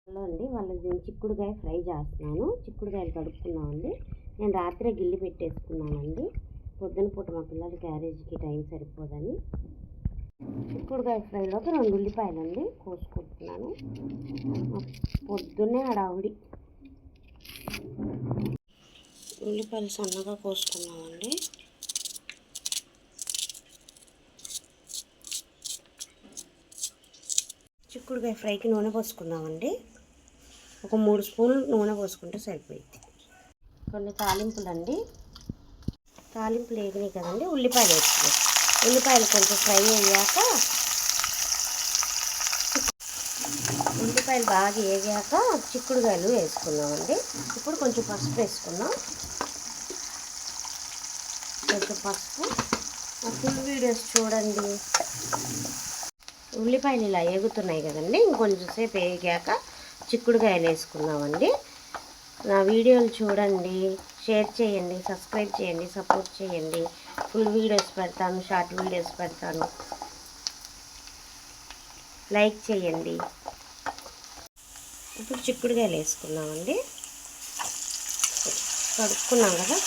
Hello అండి, నేను చిక్కుడుకాయ ఫ్రై చేస్తున్నాను. చిక్కుడుకాయలు కడుక్కున్నామండి. నేను రాత్రే గిల్లి పెట్టేసుకున్నానండి. పొద్దున పూట మా పిల్లల క్యారేజీకి టైం సరిపోదని చిక్కుడుకాయ ఫ్రైలోకి 2 ఉల్లిపాయలండి కోసుకుంటున్నాను. పొద్దున్నే హడావుడి. ఉల్లిపాయలు సన్నగా కోసుకున్నామండి. చిక్కుడుకాయ ఫ్రైకి నూనె పోసుకుందామండి. ఒక 3 స్పూన్లు నూనె పోసుకుంటే సరిపోయింది. కొన్ని తాలింపులండి. తాలింపులు వేగినాయి కదండి, ఉల్లిపాయలు వేసుకున్నాం. ఉల్లిపాయలు కొంచెం ఫ్రై అయ్యాక ఉల్లిపాయలు బాగా వేగాక చిక్కుడుకాయలు వేసుకున్నామండి. ఇప్పుడు కొంచెం పసుపు వేసుకున్నాం. కొంచెం పసుపు. ఫుల్ వీడియోస్ చూడండి. ఉల్లిపాయలు ఇలా వేగుతున్నాయి కదండి, ఇంకొంచెంసేపు వేగాక చిక్కుడుకాయలు వేసుకున్నామండి. నా వీడియోలు చూడండి, షేర్ చేయండి, సబ్స్క్రైబ్ చేయండి, సపోర్ట్ చేయండి. ఫుల్ వీడియోస్ పెడతాను, షార్ట్ వీడియోస్ పెడతాను. లైక్ చేయండి. ఇప్పుడు చిక్కుడుకాయలు వేసుకున్నామండి. కడుక్కున్నాం కదా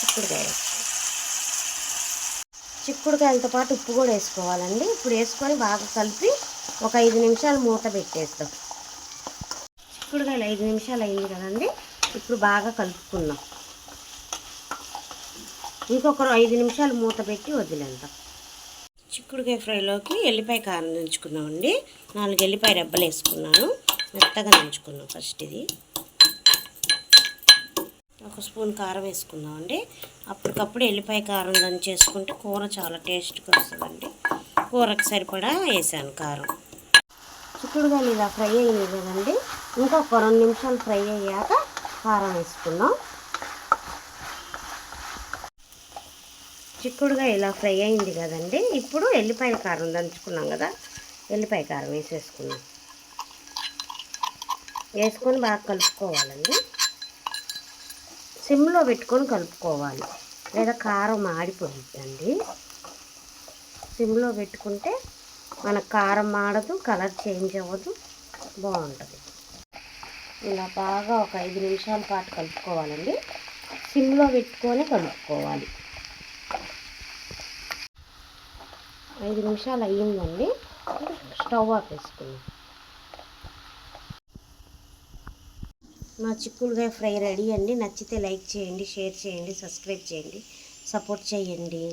చిక్కుడుకాయలతో పాటు ఉప్పు కూడా వేసుకోవాలండి. ఇప్పుడు వేసుకొని బాగా కలిపి ఒక 5 నిమిషాలు మూత పెట్టేస్తాం. చిక్కుడుకాయలు 5 నిమిషాలు అయింది కదండి, ఇప్పుడు బాగా కలుపుకుందాం. ఇంకొక 5 నిమిషాలు మూత పెట్టి వదిలేద్దాం. చిక్కుడుకాయ ఫ్రైలోకి ఎల్లిపాయ కారం దంచుకున్నామండి. 4 ఎల్లిపాయ రెబ్బలు వేసుకున్నాను. మెత్తగా దంచుకున్నాం. ఫస్ట్ ఇది 1 స్పూన్ కారం వేసుకున్నామండి. అప్పటికప్పుడు ఎల్లిపాయ కారం దంచేసుకుంటే కూర చాలా టేస్ట్గా వస్తుందండి. కూరకు సరిపడా వేసాను కారం. చిక్కుడుకాయలు ఇలా ఫ్రై అయినాయి కదండి, ఇంకొక 2 నిమిషాలు ఫ్రై అయ్యాక కారం వేసుకున్నాం. చిక్కుడుకాయ ఇలా ఫ్రై అయింది కదండి, ఇప్పుడు ఎల్లిపాయ కారం దంచుకున్నాం కదా, ఎల్లిపాయ కారం వేసేసుకున్నాం. వేసుకొని బాగా కలుపుకోవాలండి. సిమ్లో పెట్టుకొని కలుపుకోవాలి, లేదా కారం మాడిపోతుందండి. సిమ్లో పెట్టుకుంటే మనకు కారం మాడదు, కలర్ చేంజ్ అవ్వదు, బాగుంటుంది. ఇలా బాగా ఒక 5 నిమిషాల పాటు కలుపుకోవాలండి. సిమ్లో పెట్టుకొని కలుపుకోవాలి. 5 నిమిషాలు అయ్యిందండి, స్టవ్ ఆపేసుకున్నాం. మా చిక్కుడుకాయ ఫ్రై రెడీ అండి. నచ్చితే లైక్ చేయండి, షేర్ చేయండి, సబ్స్క్రైబ్ చేయండి, సపోర్ట్ చేయండి.